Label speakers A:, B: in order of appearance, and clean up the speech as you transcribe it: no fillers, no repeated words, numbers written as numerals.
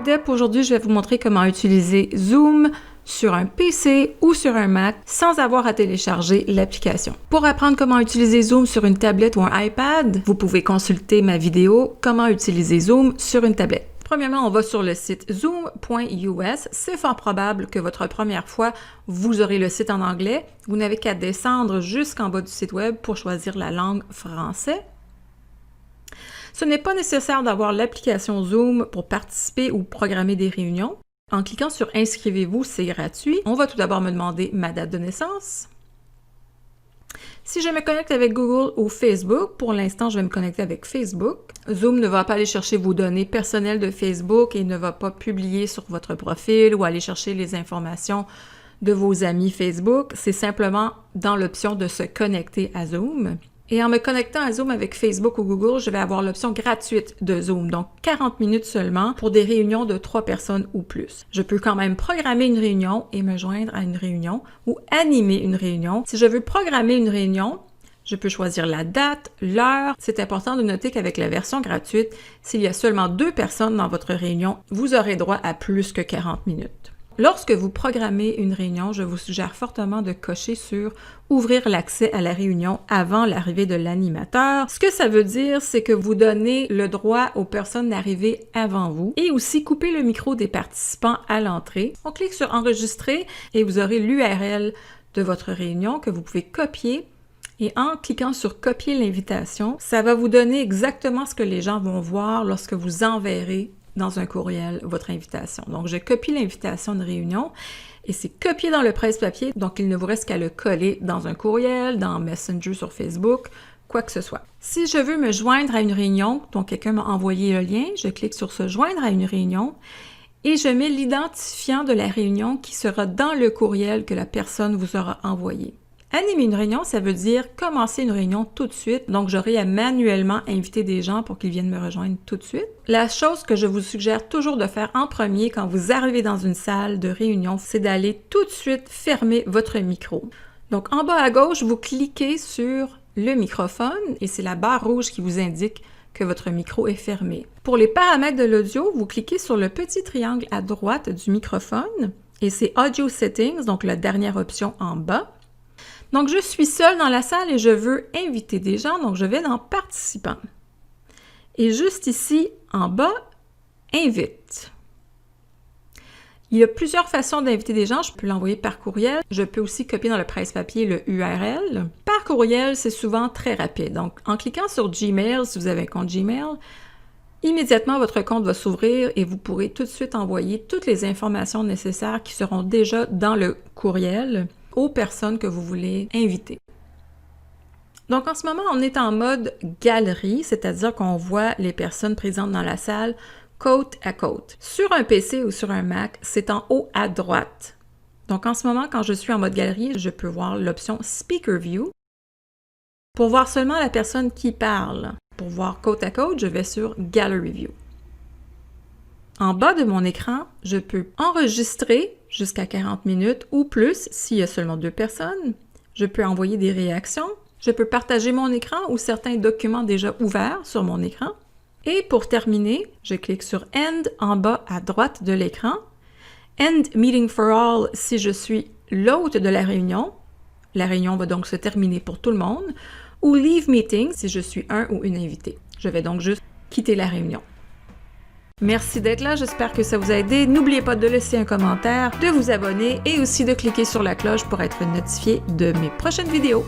A: Dep, aujourd'hui je vais vous montrer comment utiliser Zoom sur un PC ou sur un Mac sans avoir à télécharger l'application. Pour apprendre comment utiliser Zoom sur une tablette ou un iPad, vous pouvez consulter ma vidéo « Comment utiliser Zoom sur une tablette ». Premièrement, on va sur le site zoom.us. C'est fort probable que votre première fois, vous aurez le site en anglais. Vous n'avez qu'à descendre jusqu'en bas du site web pour choisir la langue français. Ce n'est pas nécessaire d'avoir l'application Zoom pour participer ou programmer des réunions. En cliquant sur « Inscrivez-vous », c'est gratuit. On va tout d'abord me demander ma date de naissance. Si je me connecte avec Google ou Facebook, pour l'instant, je vais me connecter avec Facebook. Zoom ne va pas aller chercher vos données personnelles de Facebook et ne va pas publier sur votre profil ou aller chercher les informations de vos amis Facebook. C'est simplement dans l'option de se connecter à Zoom. Et en me connectant à Zoom avec Facebook ou Google, je vais avoir l'option gratuite de Zoom, donc 40 minutes seulement pour des réunions de 3 personnes ou plus. Je peux quand même programmer une réunion et me joindre à une réunion ou animer une réunion. Si je veux programmer une réunion, je peux choisir la date, l'heure. C'est important de noter qu'avec la version gratuite, s'il y a seulement 2 personnes dans votre réunion, vous aurez droit à plus que 40 minutes. Lorsque vous programmez une réunion, je vous suggère fortement de cocher sur « Ouvrir l'accès à la réunion avant l'arrivée de l'animateur ». Ce que ça veut dire, c'est que vous donnez le droit aux personnes d'arriver avant vous et aussi couper le micro des participants à l'entrée. On clique sur « Enregistrer » et vous aurez l'URL de votre réunion que vous pouvez copier. Et en cliquant sur « Copier l'invitation », ça va vous donner exactement ce que les gens vont voir lorsque vous enverrez dans un courriel votre invitation. Donc, je copie l'invitation de réunion et c'est copié dans le presse-papier, donc il ne vous reste qu'à le coller dans un courriel, dans Messenger sur Facebook, quoi que ce soit. Si je veux me joindre à une réunion, donc quelqu'un m'a envoyé le lien, je clique sur « Se joindre à une réunion » et je mets l'identifiant de la réunion qui sera dans le courriel que la personne vous aura envoyé. Animer une réunion, ça veut dire commencer une réunion tout de suite. Donc, j'aurai à manuellement inviter des gens pour qu'ils viennent me rejoindre tout de suite. La chose que je vous suggère toujours de faire en premier quand vous arrivez dans une salle de réunion, c'est d'aller tout de suite fermer votre micro. Donc, en bas à gauche, vous cliquez sur le microphone et c'est la barre rouge qui vous indique que votre micro est fermé. Pour les paramètres de l'audio, vous cliquez sur le petit triangle à droite du microphone et c'est Audio Settings, donc la dernière option en bas. Donc, je suis seule dans la salle et je veux inviter des gens, donc je vais dans « Participants ». Et juste ici, en bas, « Invite ». Il y a plusieurs façons d'inviter des gens. Je peux l'envoyer par courriel. Je peux aussi copier dans le presse-papier le URL. Par courriel, c'est souvent très rapide. Donc, en cliquant sur Gmail, si vous avez un compte Gmail, immédiatement, votre compte va s'ouvrir et vous pourrez tout de suite envoyer toutes les informations nécessaires qui seront déjà dans le courriel aux personnes que vous voulez inviter. Donc, en ce moment, on est en mode galerie, c'est-à-dire qu'on voit les personnes présentes dans la salle côte à côte. Sur un PC ou sur un Mac, c'est en haut à droite. Donc, en ce moment, quand je suis en mode galerie, je peux voir l'option Speaker View pour voir seulement la personne qui parle. Pour voir côte à côte, je vais sur Gallery View. En bas de mon écran, je peux enregistrer jusqu'à 40 minutes ou plus s'il y a seulement 2 personnes. Je peux envoyer des réactions. Je peux partager mon écran ou certains documents déjà ouverts sur mon écran. Et pour terminer, je clique sur End en bas à droite de l'écran. End Meeting for All si je suis l'hôte de la réunion. La réunion va donc se terminer pour tout le monde. Ou Leave Meeting si je suis un ou une invitée. Je vais donc juste quitter la réunion. Merci d'être là, j'espère que ça vous a aidé. N'oubliez pas de laisser un commentaire, de vous abonner et aussi de cliquer sur la cloche pour être notifié de mes prochaines vidéos.